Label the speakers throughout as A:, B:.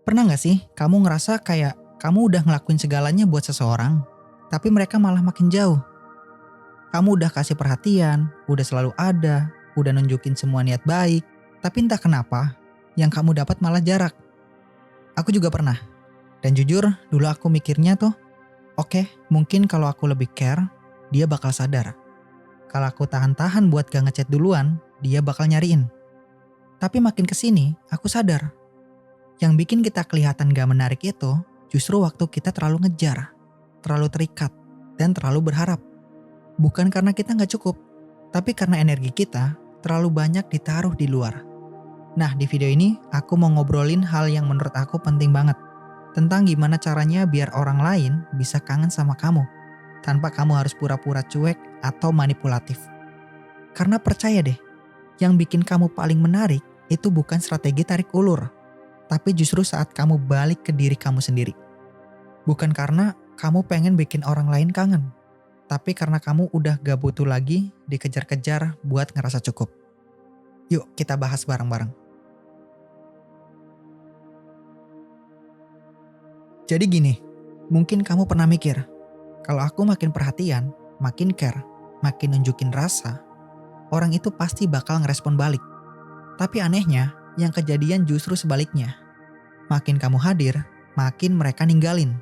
A: Pernah gak sih kamu ngerasa kayak kamu udah ngelakuin segalanya buat seseorang, tapi mereka malah makin jauh? Kamu udah kasih perhatian, udah selalu ada, udah nunjukin semua niat baik, tapi entah kenapa yang kamu dapat malah jarak. Aku juga pernah. Dan jujur, dulu aku mikirnya tuh, oke, mungkin kalau aku lebih care, dia bakal sadar. Kalau aku tahan-tahan buat gak ngechat duluan, dia bakal nyariin. Tapi makin kesini, aku sadar. Yang bikin kita kelihatan gak menarik itu, justru waktu kita terlalu ngejar, terlalu terikat, dan terlalu berharap. Bukan karena kita gak cukup, tapi karena energi kita terlalu banyak ditaruh di luar. Nah, di video ini aku mau ngobrolin hal yang menurut aku penting banget. Tentang gimana caranya biar orang lain bisa kangen sama kamu, tanpa kamu harus pura-pura cuek atau manipulatif. Karena percaya deh, yang bikin kamu paling menarik itu bukan strategi tarik ulur, tapi justru saat kamu balik ke diri kamu sendiri. Bukan karena kamu pengen bikin orang lain kangen, tapi karena kamu udah gak butuh lagi dikejar-kejar buat ngerasa cukup. Yuk kita bahas bareng-bareng. Jadi gini, mungkin kamu pernah mikir, kalau aku makin perhatian, makin care, makin nunjukin rasa, orang itu pasti bakal ngerespon balik. Tapi anehnya, yang kejadian justru sebaliknya. Makin kamu hadir, makin mereka ninggalin.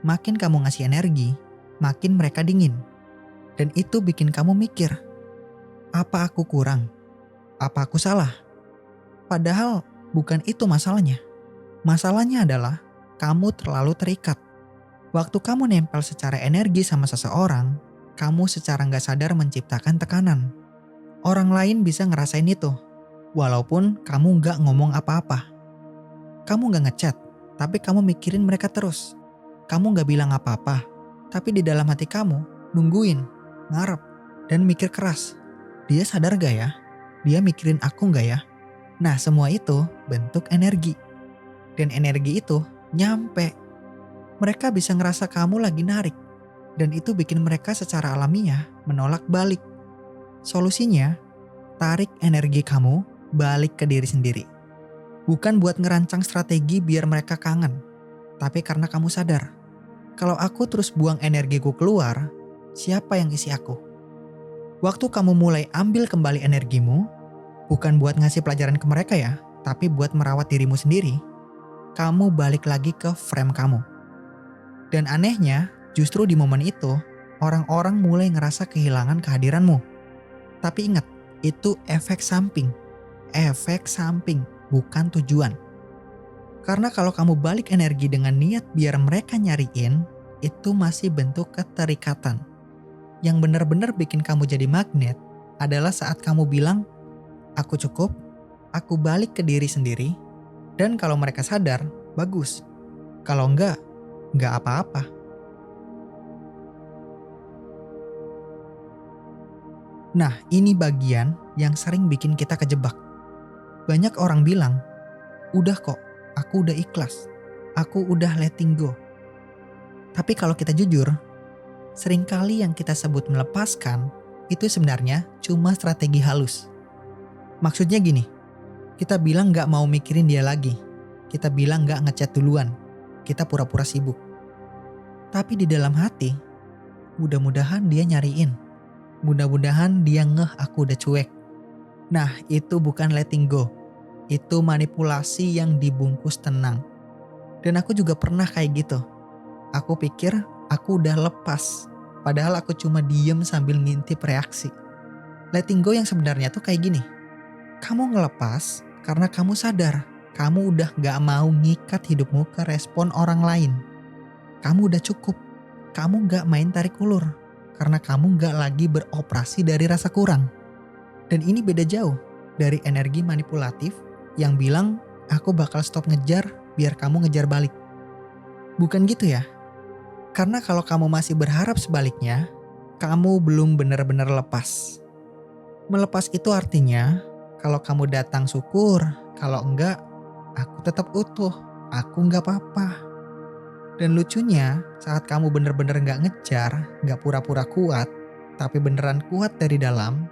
A: Makin kamu ngasih energi, makin mereka dingin. Dan itu bikin kamu mikir, apa aku kurang? Apa aku salah? Padahal bukan itu masalahnya. Masalahnya adalah kamu terlalu terikat. Waktu kamu nempel secara energi sama seseorang, kamu secara gak sadar menciptakan tekanan. Orang lain bisa ngerasain itu, walaupun kamu gak ngomong apa-apa. Kamu gak ngechat, tapi kamu mikirin mereka terus. Kamu gak bilang apa-apa, tapi di dalam hati kamu nungguin, ngarep, dan mikir keras. Dia sadar gak ya? Dia mikirin aku gak ya? Nah, semua itu bentuk energi. Dan energi itu nyampe. Mereka bisa ngerasa kamu lagi narik. Dan itu bikin mereka secara alamiah menolak balik. Solusinya, tarik energi kamu balik ke diri sendiri. Bukan buat ngerancang strategi biar mereka kangen. Tapi karena kamu sadar, kalau aku terus buang energiku keluar, siapa yang isi aku? Waktu kamu mulai ambil kembali energimu, bukan buat ngasih pelajaran ke mereka ya, tapi buat merawat dirimu sendiri, kamu balik lagi ke frame kamu. Dan anehnya, justru di momen itu, orang-orang mulai ngerasa kehilangan kehadiranmu. Tapi ingat, itu efek samping. Efek samping, bukan tujuan. Karena kalau kamu balik energi dengan niat biar mereka nyariin, itu masih bentuk keterikatan. Yang benar-benar bikin kamu jadi magnet adalah saat kamu bilang, aku cukup, aku balik ke diri sendiri, dan kalau mereka sadar, bagus. Kalau enggak apa-apa. Nah, ini bagian yang sering bikin kita kejebak. Banyak orang bilang, udah kok, aku udah ikhlas, aku udah letting go. Tapi kalau kita jujur, seringkali yang kita sebut melepaskan, itu sebenarnya cuma strategi halus. Maksudnya gini, kita bilang gak mau mikirin dia lagi. Kita bilang gak ngechat duluan. Kita pura-pura sibuk. Tapi di dalam hati, mudah-mudahan dia nyariin. Mudah-mudahan dia ngeh aku udah cuek. Nah, itu bukan letting go. Itu manipulasi yang dibungkus tenang. Dan aku juga pernah kayak gitu. Aku pikir aku udah lepas. Padahal aku cuma diem sambil ngintip reaksi. Letting go yang sebenarnya tuh kayak gini. Kamu ngelepas karena kamu sadar kamu udah gak mau ngikat hidupmu ke respon orang lain. Kamu udah cukup. Kamu gak main tarik ulur. Karena kamu gak lagi beroperasi dari rasa kurang. Dan ini beda jauh dari energi manipulatif yang bilang aku bakal stop ngejar biar kamu ngejar balik. Bukan gitu ya. Karena kalau kamu masih berharap sebaliknya, kamu belum benar-benar lepas. Melepas itu artinya kalau kamu datang syukur, kalau enggak, aku tetap utuh, aku enggak apa-apa. Dan lucunya, saat kamu bener-bener enggak ngejar, enggak pura-pura kuat, tapi beneran kuat dari dalam,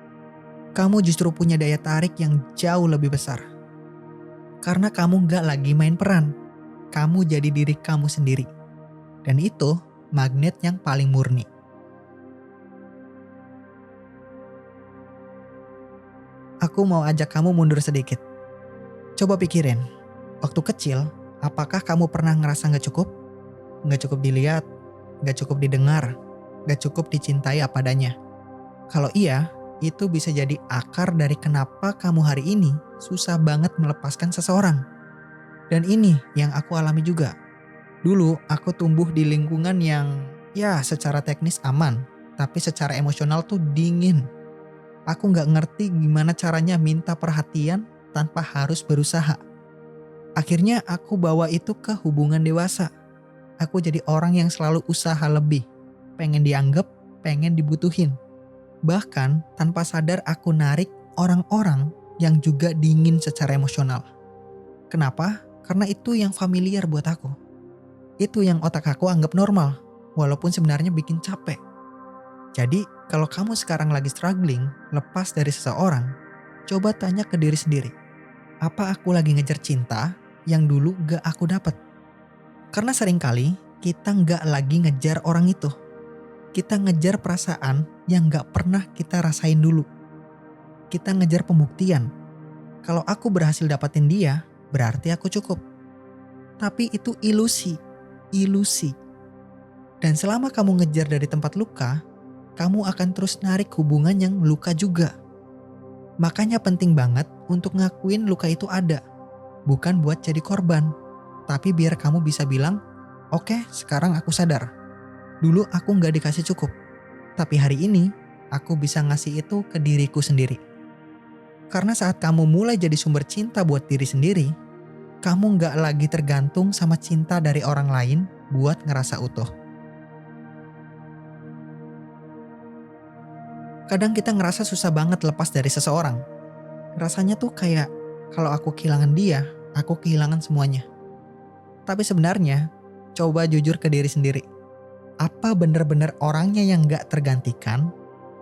A: kamu justru punya daya tarik yang jauh lebih besar. Karena kamu enggak lagi main peran. kamu jadi diri kamu sendiri. Dan itu magnet yang paling murni. Aku mau ajak kamu mundur sedikit. Coba pikirin, waktu kecil, apakah kamu pernah ngerasa gak cukup? Gak cukup dilihat, gak cukup didengar, gak cukup dicintai apa adanya. Kalau iya, itu bisa jadi akar dari kenapa kamu hari ini susah banget melepaskan seseorang. Dan ini yang aku alami juga. Dulu aku tumbuh di lingkungan yang ya secara teknis aman, tapi secara emosional tuh dingin. Aku gak ngerti gimana caranya minta perhatian tanpa harus berusaha. Akhirnya aku bawa itu ke hubungan dewasa. Aku jadi orang yang selalu usaha lebih, pengen dianggap, pengen dibutuhin. Bahkan tanpa sadar aku narik orang-orang yang juga dingin secara emosional. Kenapa? Karena itu yang familiar buat aku. Itu yang otak aku anggap normal, walaupun sebenarnya bikin capek. Jadi kalau kamu sekarang lagi struggling lepas dari seseorang, coba tanya ke diri sendiri. Apa aku lagi ngejar cinta yang dulu gak aku dapat? Karena seringkali kita gak lagi ngejar orang itu. Kita ngejar perasaan yang gak pernah kita rasain dulu. Kita ngejar pembuktian. Kalau aku berhasil dapatin dia, berarti aku cukup. Tapi itu ilusi. Ilusi. Dan selama kamu ngejar dari tempat luka, kamu akan terus narik hubungan yang luka juga. Makanya penting banget untuk ngakuin luka itu ada. Bukan buat jadi korban. Tapi biar kamu bisa bilang, oke, sekarang aku sadar. Dulu aku gak dikasih cukup. Tapi hari ini, aku bisa ngasih itu ke diriku sendiri. Karena saat kamu mulai jadi sumber cinta buat diri sendiri, kamu gak lagi tergantung sama cinta dari orang lain buat ngerasa utuh. Kadang kita ngerasa susah banget lepas dari seseorang. Rasanya tuh kayak, kalau aku kehilangan dia, aku kehilangan semuanya. Tapi sebenarnya, coba jujur ke diri sendiri. Apa bener-bener orangnya yang gak tergantikan?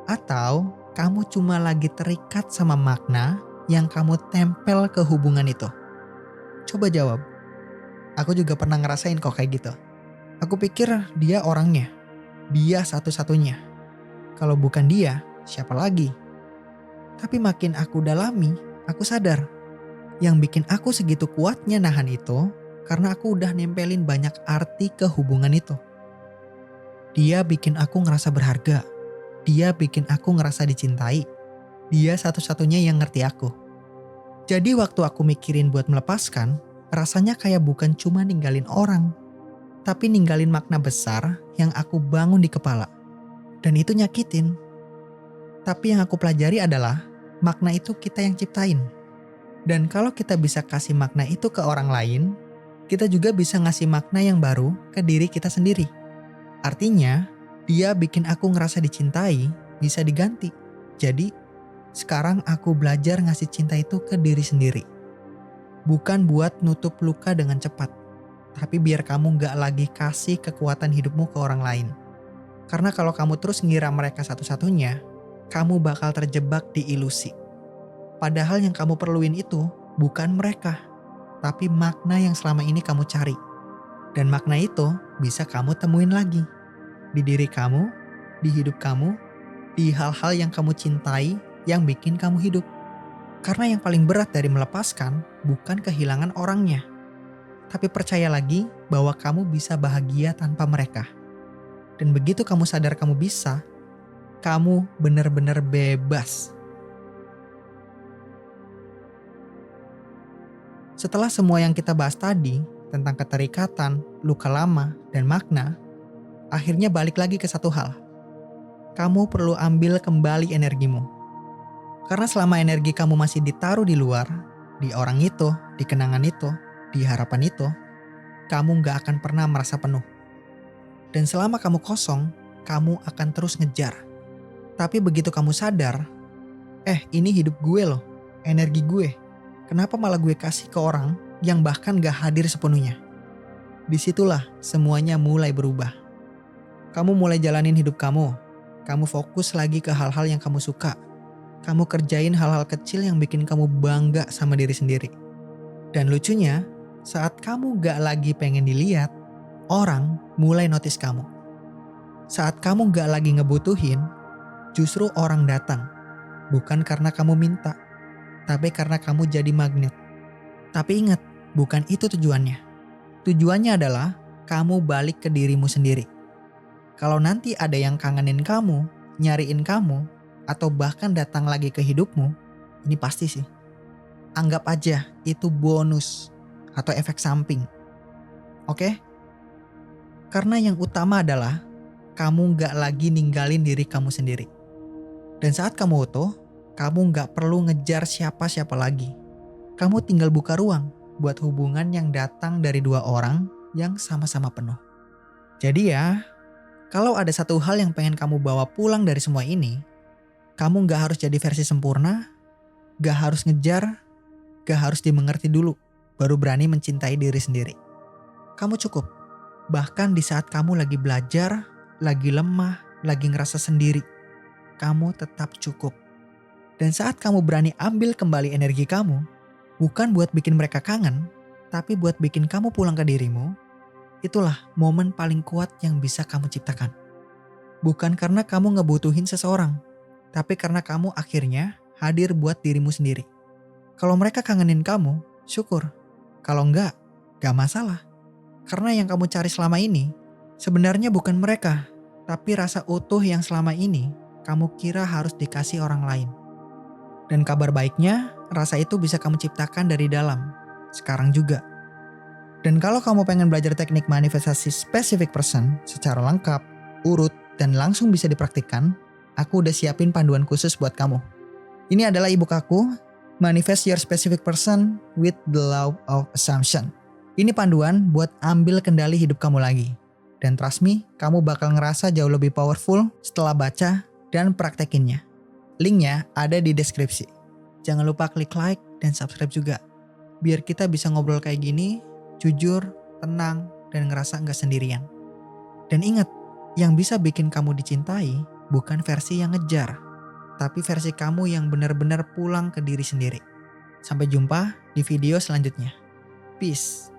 A: Atau kamu cuma lagi terikat sama makna yang kamu tempel ke hubungan itu? Coba jawab. Aku juga pernah ngerasain kok kayak gitu. Aku pikir dia orangnya. Dia satu-satunya. Kalau bukan dia, siapa lagi? Tapi makin aku dalami, aku sadar. Yang bikin aku segitu kuatnya nahan itu, karena aku udah nempelin banyak arti ke hubungan itu. Dia bikin aku ngerasa berharga. Dia bikin aku ngerasa dicintai. Dia satu-satunya yang ngerti aku. Jadi waktu aku mikirin buat melepaskan, rasanya kayak bukan cuma ninggalin orang, tapi ninggalin makna besar yang aku bangun di kepala. Dan itu nyakitin. Tapi yang aku pelajari adalah, makna itu kita yang ciptain. Dan kalau kita bisa kasih makna itu ke orang lain, kita juga bisa ngasih makna yang baru ke diri kita sendiri. Artinya, dia bikin aku ngerasa dicintai, bisa diganti. Jadi, sekarang aku belajar ngasih cinta itu ke diri sendiri. Bukan buat nutup luka dengan cepat, tapi biar kamu gak lagi kasih kekuatan hidupmu ke orang lain. Karena kalau kamu terus ngira mereka satu-satunya, kamu bakal terjebak di ilusi. Padahal yang kamu perluin itu bukan mereka, tapi makna yang selama ini kamu cari. Dan makna itu bisa kamu temuin lagi. Di diri kamu, di hidup kamu, di hal-hal yang kamu cintai yang bikin kamu hidup. Karena yang paling berat dari melepaskan bukan kehilangan orangnya, tapi percaya lagi bahwa kamu bisa bahagia tanpa mereka. Dan begitu kamu sadar kamu bisa, kamu benar-benar bebas. Setelah semua yang kita bahas tadi tentang keterikatan, luka lama, dan makna, akhirnya balik lagi ke satu hal. Kamu perlu ambil kembali energimu. Karena selama energi kamu masih ditaruh di luar, di orang itu, di kenangan itu, di harapan itu, kamu gak akan pernah merasa penuh. Dan selama kamu kosong, kamu akan terus ngejar. Tapi begitu kamu sadar, ini hidup gue loh, energi gue. Kenapa malah gue kasih ke orang yang bahkan gak hadir sepenuhnya? Disitulah semuanya mulai berubah. Kamu mulai jalanin hidup kamu. Kamu fokus lagi ke hal-hal yang kamu suka. Kamu kerjain hal-hal kecil yang bikin kamu bangga sama diri sendiri. Dan lucunya, Saat kamu gak lagi pengen dilihat, orang mulai notice kamu. Saat kamu gak lagi ngebutuhin, justru orang datang. Bukan karena kamu minta, tapi karena kamu jadi magnet. Tapi ingat, bukan itu tujuannya. Tujuannya adalah kamu balik ke dirimu sendiri. Kalau nanti ada yang kangenin kamu, nyariin kamu, atau bahkan datang lagi ke hidupmu, ini pasti sih. Anggap aja itu bonus atau efek samping. Oke? Karena yang utama adalah kamu gak lagi ninggalin diri kamu sendiri. Dan saat kamu utuh, kamu gak perlu ngejar siapa-siapa lagi. Kamu tinggal buka ruang buat hubungan yang datang dari dua orang yang sama-sama penuh. Jadi ya, kalau ada satu hal yang pengen kamu bawa pulang dari semua ini, kamu gak harus jadi versi sempurna, gak harus ngejar, gak harus dimengerti dulu, baru berani mencintai diri sendiri. Kamu cukup. Bahkan di saat kamu lagi belajar, lagi lemah, lagi ngerasa sendiri, kamu tetap cukup. Dan saat kamu berani ambil kembali energi kamu, bukan buat bikin mereka kangen, tapi buat bikin kamu pulang ke dirimu, itulah momen paling kuat yang bisa kamu ciptakan. Bukan karena kamu ngebutuhin seseorang, tapi karena kamu akhirnya hadir buat dirimu sendiri. Kalau mereka kangenin kamu, syukur. Kalau enggak, gak masalah. Karena yang kamu cari selama ini, sebenarnya bukan mereka, tapi rasa utuh yang selama ini kamu kira harus dikasih orang lain. Dan kabar baiknya, rasa itu bisa kamu ciptakan dari dalam, sekarang juga. Dan kalau kamu pengen belajar teknik manifestasi specific person secara lengkap, urut, dan langsung bisa dipraktikkan, aku udah siapin panduan khusus buat kamu. Ini adalah ebook aku, Manifest Your Specific Person with the Law of Assumption. Ini panduan buat ambil kendali hidup kamu lagi. Dan trust me, kamu bakal ngerasa jauh lebih powerful setelah baca dan praktekinnya. Linknya ada di deskripsi. Jangan lupa klik like dan subscribe juga. Biar kita bisa ngobrol kayak gini, jujur, tenang, dan ngerasa nggak sendirian. Dan ingat, yang bisa bikin kamu dicintai bukan versi yang ngejar, tapi versi kamu yang benar-benar pulang ke diri sendiri. Sampai jumpa di video selanjutnya. Peace.